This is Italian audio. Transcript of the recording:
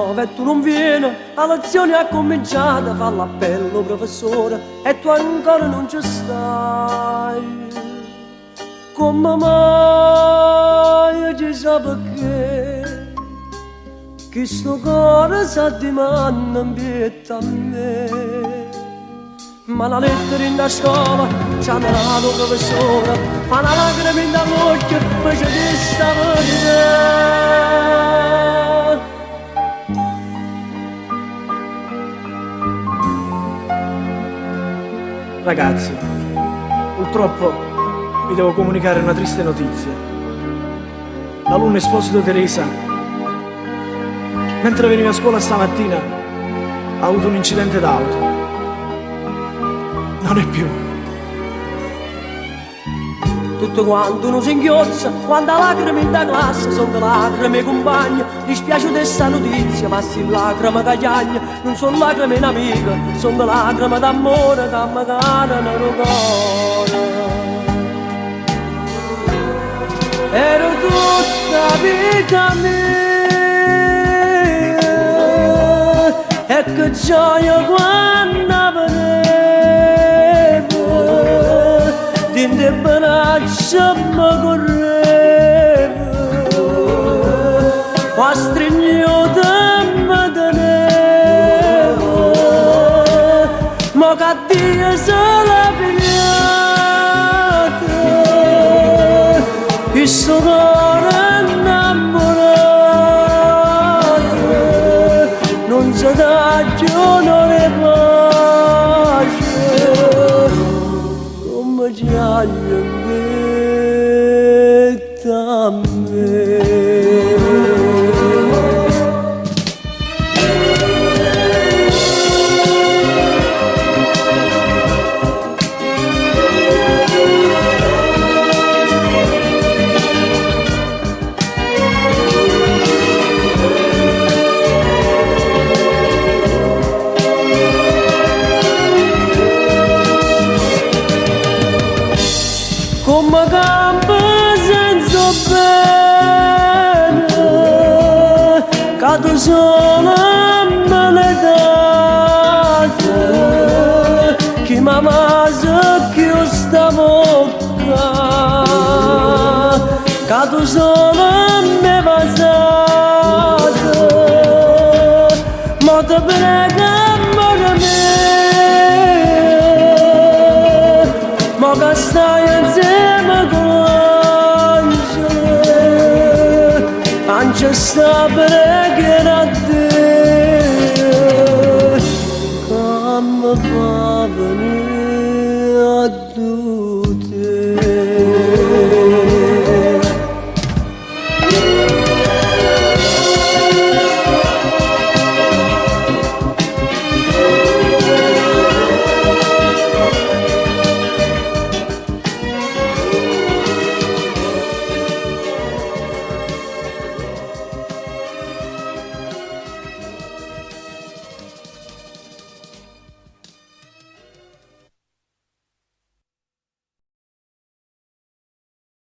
9 e tu non vieni, la lezione è cominciata, fa l'appello professore e tu ancora non ci stai. Come mai ci sa perché che sto cuore sa di manna a me. Ma la lettera in la scuola ci ha dato professore, fa una lacrima in dall'occhio poi c'è di sta verità. Ragazzi, purtroppo vi devo comunicare una triste notizia. L'alunno Esposito Teresa, mentre veniva a scuola stamattina, ha avuto un incidente d'auto. Non è più. Tutto quanto uno si inghiozza, quando lacrime in da classe, sono lacrime compagni, dispiaciuta sta notizia, ma si lacrime cagliagna, non sono lacrime in amica, sono lacrime d'amore che magari non cuore. Ero tutta vita mia, e che gioia quando vedevo, din de braccia mi correvo, ma stringnuta mi tenevo, ma che Dio se l'ha pigliata, questo cuore innamorato, non si dà giorno di pace, come ci hanno detto a me. Come campo senza bene, cado sola me l'è data, chi mi amasa che io sta bocca, cado sola me basata, ma te prego amore mio, ma che stai insieme con l'angelo, non c'è sta preghiera